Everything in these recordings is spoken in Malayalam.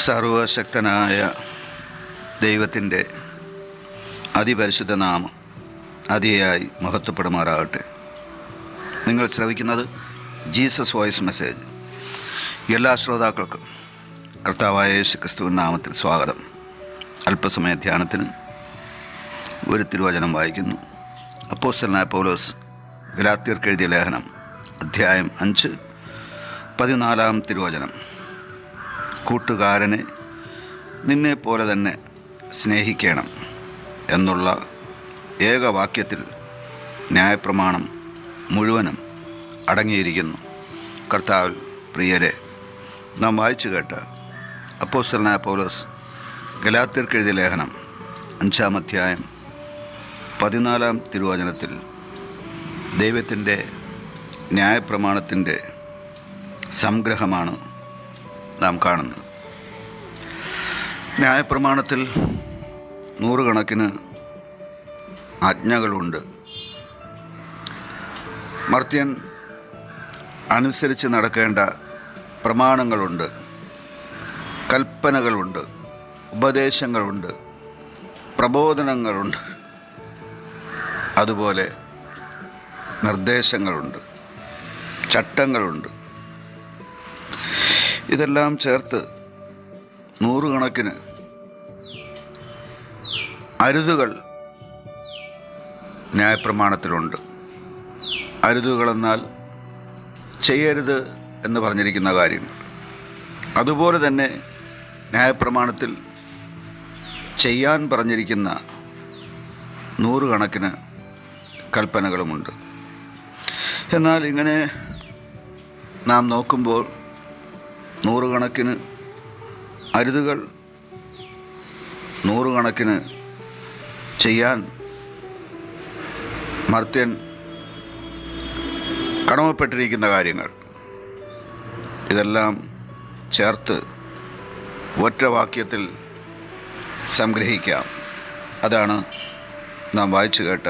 സർവശക്തനായ ദൈവത്തിൻ്റെ അതിപരിശുദ്ധ നാമം അതിയായി മഹത്വപ്പെടുമാറാകട്ടെ. നിങ്ങൾ ശ്രവിക്കുന്നത് ജീസസ് വോയിസ് മെസ്സേജ്. എല്ലാ ശ്രോതാക്കൾക്കും കർത്താവായ യേശു ക്രിസ്തുവിൻ നാമത്തിൽ സ്വാഗതം. അല്പസമയ ധ്യാനത്തിന് ഒരു തിരുവചനം വായിക്കുന്നു. അപ്പോസ്തലനായ പൗലോസ് ഗലാത്യർക്ക് എഴുതിയ ലേഖനം അധ്യായം 5 14 തിരുവചനം. കൂട്ടുകാരനെ നിന്നെപ്പോലെ തന്നെ സ്നേഹിക്കണം എന്നുള്ള ഏകവാക്യത്തിൽ ന്യായപ്രമാണം മുഴുവനും അടങ്ങിയിരിക്കുന്നു. കർത്താവിൽ പ്രിയരെ, നാം വായിച്ചു കേട്ട അപ്പോസ്തലനായ പൗലോസ് ഗലാത്യർക്ക് എഴുതിയ ലേഖനം 5 അധ്യായം 14 തിരുവചനത്തിൽ ദൈവത്തിൻ്റെ ന്യായപ്രമാണത്തിൻ്റെ സംഗ്രഹമാണ് നാം കാണുന്നത്. ന്യായപ്രമാണത്തിൽ നൂറുകണക്കിന് ആജ്ഞകളുണ്ട്. മർത്യൻ അനുസരിച്ച് നടക്കേണ്ട പ്രമാണങ്ങളുണ്ട്, കൽപ്പനകളുണ്ട്, ഉപദേശങ്ങളുണ്ട്, പ്രബോധനങ്ങളുണ്ട്, അതുപോലെ നിർദ്ദേശങ്ങളുണ്ട്, ചട്ടങ്ങളുണ്ട്. ഇതെല്ലാം ചേർത്ത് നൂറുകണക്കിന് അരുതുകൾ ന്യായപ്രമാണത്തിലുണ്ട്. അരുതുകളെന്നാൽ ചെയ്യരുത് എന്ന് പറഞ്ഞിരിക്കുന്ന കാര്യങ്ങൾ. അതുപോലെ തന്നെ ന്യായപ്രമാണത്തിൽ ചെയ്യാൻ പറഞ്ഞിരിക്കുന്ന നൂറുകണക്കിന് കൽപ്പനകളുമുണ്ട്. എന്നാൽ ഇങ്ങനെ നാം നോക്കുമ്പോൾ നൂറുകണക്കിന് അരുതുകൾ, നൂറുകണക്കിന് ചെയ്യാൻ മർത്യൻ കടമപ്പെട്ടിരിക്കുന്ന കാര്യങ്ങൾ, ഇതെല്ലാം ചേർത്ത് ഒറ്റ വാക്യത്തിൽ സംഗ്രഹിക്കാം. അതാണ് നാം വായിച്ചു കേട്ട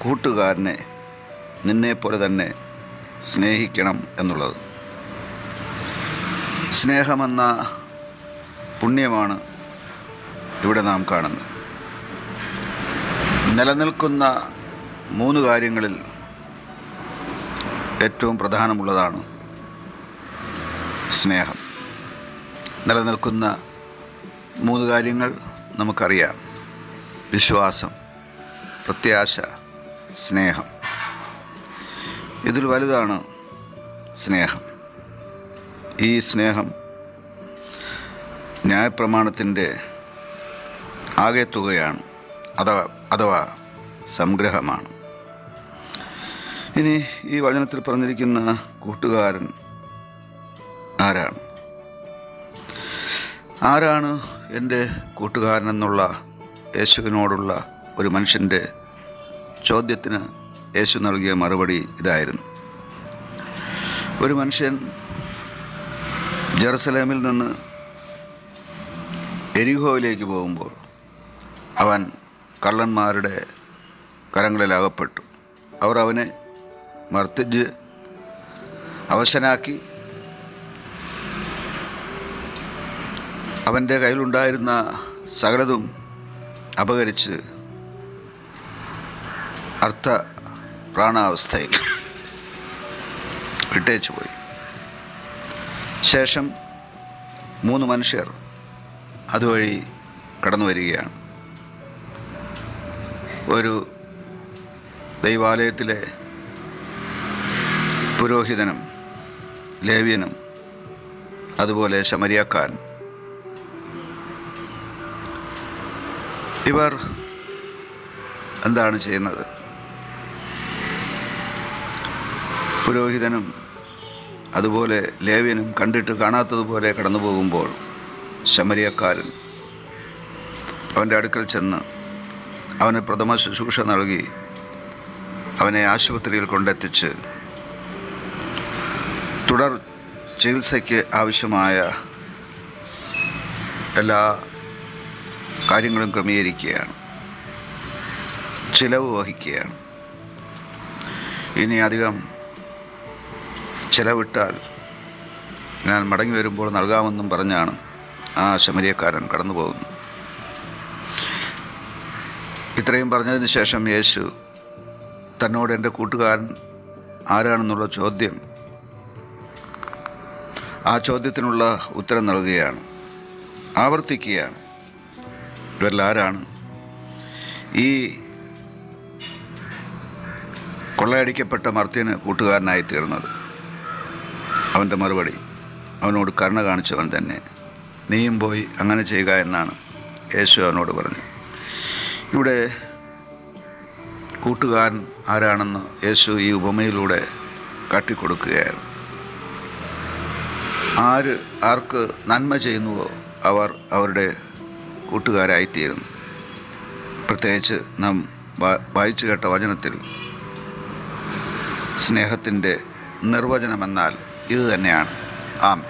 കൂട്ടുകാരനെ നിന്നെപ്പോലെ തന്നെ സ്നേഹിക്കണം എന്നുള്ളത്. സ്നേഹമെന്ന പുണ്യമാണ് ഇവിടെ നാം കാണുന്നത്. നിലനിൽക്കുന്ന 3 കാര്യങ്ങളിൽ ഏറ്റവും പ്രധാനമുള്ളതാണ് സ്നേഹം. നിലനിൽക്കുന്ന 3 കാര്യങ്ങൾ നമുക്കറിയാം: വിശ്വാസം, പ്രത്യാശ, സ്നേഹം. ഇതിൽ വലുതാണ് സ്നേഹം. ഈ സ്നേഹം ന്യായപ്രമാണത്തിൻ്റെ ആകെ തുകയാണ്, അഥവാ സംഗ്രഹമാണ്. ഇനി ഈ വചനത്തിൽ പറഞ്ഞിരിക്കുന്ന കൂട്ടുകാരൻ ആരാണ് എൻ്റെ കൂട്ടുകാരനെന്നുള്ള യേശുവിനോടുള്ള ഒരു മനുഷ്യൻ്റെ ചോദ്യത്തിന് യേശു നൽകിയ മറുപടി ഇതായിരുന്നു. ഒരു മനുഷ്യൻ ജെറുസലേമിൽ നിന്ന് എരിഹോയിലേക്ക് പോകുമ്പോൾ അവൻ കള്ളന്മാരുടെ കരങ്ങളിൽ അകപ്പെട്ടു. അവർ അവനെ മർദ്ദിച്ച് അവശനാക്കി. അവൻ്റെ കയ്യിലുണ്ടായിരുന്ന സകലതും അപഹരിച്ച് പ്രാണാവസ്ഥയിൽ വിട്ടേച്ചു പോയി. ശേഷം 3 മനുഷ്യർ അതുവഴി കടന്നു വരികയാണ്. ഒരു ദൈവാലയത്തിലെ പുരോഹിതനും ലേവ്യനും അതുപോലെ ശമരിയക്കാരൻ. ഇവർ എന്താണ് ചെയ്യുന്നത്? പുരോഹിതനും അതുപോലെ ലേവ്യനും കണ്ടിട്ട് കാണാത്തതുപോലെ കടന്നു പോകുമ്പോൾ ശമരിയക്കാരൻ അവൻ്റെ അടുക്കൽ ചെന്ന് അവന് പ്രഥമ ശുശ്രൂഷ നൽകി അവനെ ആശുപത്രിയിൽ കൊണ്ടെത്തിച്ച് തുടർ ചികിത്സയ്ക്ക് ആവശ്യമായ എല്ലാ കാര്യങ്ങളും ക്രമീകരിക്കുകയാണ്, ചിലവ് വഹിക്കുകയാണ്. ഇനി അധികം ചിലവിട്ടാൽ ഞാൻ മടങ്ങി വരുമ്പോൾ നൽകാമെന്നും പറഞ്ഞാണ് ആ ശമരിയക്കാരൻ കടന്നു പോകുന്നു. ഇത്രയും പറഞ്ഞതിന് ശേഷം യേശു തന്നോട് എൻ്റെ കൂട്ടുകാരൻ ആരാണെന്നുള്ള ചോദ്യം, ആ ചോദ്യത്തിനുള്ള ഉത്തരം നൽകുകയാണ്, ആവർത്തിക്കുകയാണ്. ഇവരിൽ ആരാണ് ഈ കൊള്ളയടിക്കപ്പെട്ട മർത്യന് കൂട്ടുകാരനായി തീർന്നത്? അവൻ്റെ മറുപടി, അവനോട് കരുണ കാണിച്ചവൻ തന്നെ. നീയും പോയി അങ്ങനെ ചെയ്യുക എന്നാണ് യേശു അവനോട് പറഞ്ഞത്. ഇവിടെ കൂട്ടുകാരൻ ആരാണെന്ന് യേശു ഈ ഉപമയിലൂടെ കാട്ടിക്കൊടുക്കുകയായിരുന്നു. ആർക്ക് നന്മ ചെയ്യുന്നുവോ അവർ അവരുടെ കൂട്ടുകാരായിത്തീരുന്നു. പ്രത്യേകിച്ച് നാം വായിച്ചു കേട്ട വചനത്തിൽ സ്നേഹത്തിൻ്റെ നിർവചനമെന്നാൽ ഇത് തന്നെയാണ്. ആമേൻ.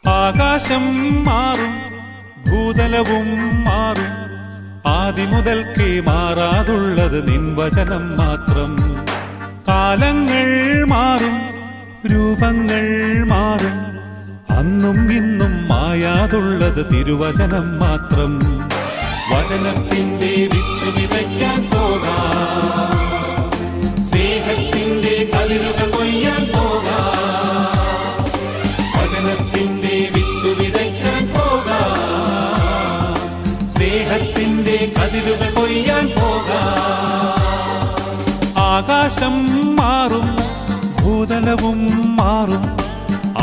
ആകാശം മാറും, ഭൂതലവും മാറും, ആദിമുതൽക്കേ മാറാതുള്ളത് നിൻ വചനം മാത്രം. കാലങ്ങൾ മാറും, രൂപങ്ങൾ മാറും, അന്നും ഇന്നും മായാതുള്ളത് തിരുവചനം മാത്രം. വചനത്തിന്റെ വിത്ത് വിതയ്ക്കാൻ പോകാം, സ്നേഹത്തിന്റെ കതിരുകൾ കൊയ്യാൻ പോകാം. വചനത്തിന്റെ വിത്ത് വിതയ്ക്കാൻ പോകാം, സ്നേഹത്തിന്റെ കതിരുകൾ കൊയ്യാൻ പോകാം. ആകാശം മാറും, ഭൂതലവും മാറും,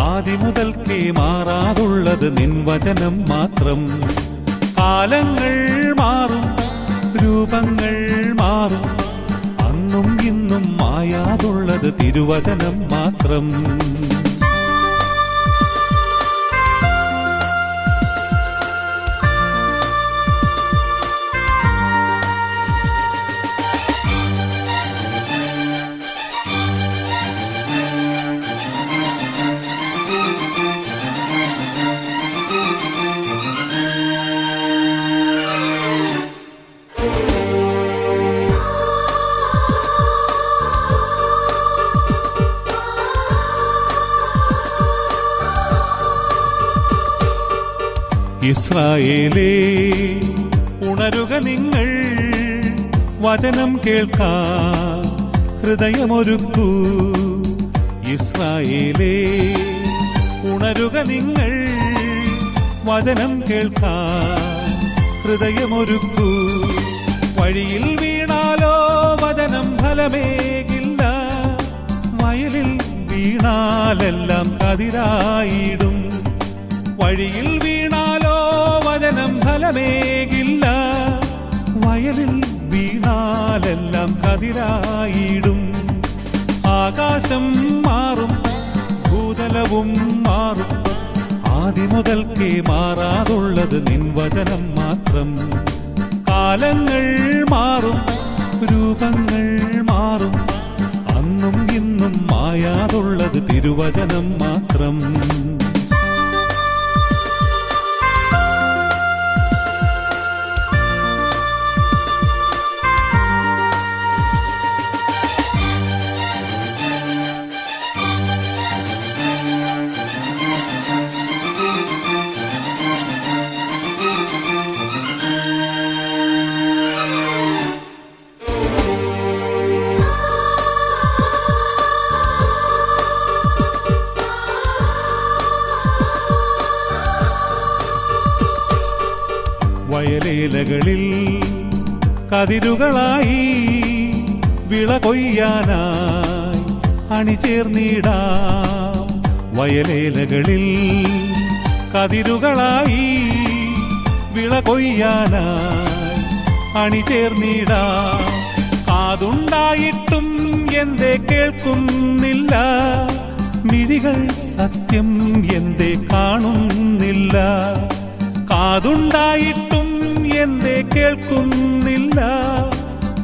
ആദിമുതൽക്കേ മാറാതുള്ളത് നിൻ വചനം മാത്രം. കാലങ്ങൾ മാറും, രൂപങ്ങൾ മാറും, അന്നും ഇന്നും മായാതുള്ളത് തിരുവചനം മാത്രം. ഇസ്രായേലേ, ഉണരുക നിങ്ങൾ, വചനം കേൾക്കാൻ ഹൃദയമൊരുക്കൂ. ഇസ്രായേലേ, ഉണരുക നിങ്ങൾ, വചനം കേൾക്കാൻ ഹൃദയമൊരുക്കൂ. വഴിയിൽ വീണാലോ വചനം ഫലമേകില്ല, വയലിൽ വീണാലെല്ലാം കതിരായിടും. വഴിയിൽ വീണാലോ വചനം ഫലമേകില്ല, വയലിൽ വീണാലെല്ലാം കതിരായിടും. ആകാശം മാറും, ഭൂതലവും മാറും, ആദിമുതൽക്കേ മാറാതുള്ളത് നിൻ വചനം മാത്രം. കാലങ്ങൾ മാറും, രൂപങ്ങൾ മാറും, അന്നും ഇന്നും മായാതുള്ളത് തിരുവചനം മാത്രം. വയലേലകളിൽ കതിരുകളായി വിള കൊയ്യാനായി അണിചേർന്നിടാം. വയലേലകളിൽ കതിരുകളായി വിള കൊയ്യാനായി അണിചേർന്നിടാ. കാതുണ്ടായിട്ടും എന്തേ കേൾക്കുന്നില്ല, മിഴികൾ സത്യം എന്തേ കാണുന്നില്ല. കാതുണ്ടായിട്ടും എന്തേ കേൾക്കുന്നില്ല,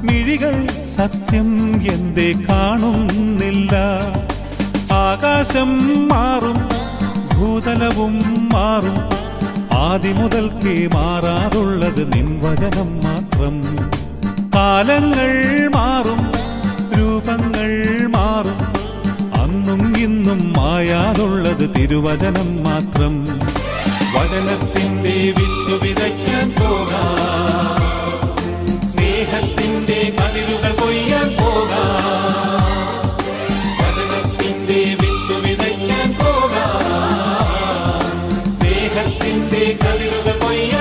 മിഴികൾ സത്യം എന്തേ കാണുന്നില്ല. ആകാശം മാറും, ഭൂതലവും മാറും, ആദ്യം മുതൽക്കേ മാറാറുള്ളത് നിൻ വചനം മാത്രം. കാലങ്ങൾ മാറും, രൂപങ്ങൾ മാറും, അന്നും ഇന്നും മായാതുള്ളത് തിരുവചനം മാത്രം. വചനത്തിന്റെ വിത്തു വിതയ്ക്കാൻ പോകാം, സ്നേഹത്തിന്റെ കതിരുകൾ കൊയ്യാൻ പോകാം. വചനത്തിന്റെ വിത്തു വിതയ്ക്കാൻ പോകാം, സ്നേഹത്തിന്റെ കതിരുകൾ കൊയ്യാൻ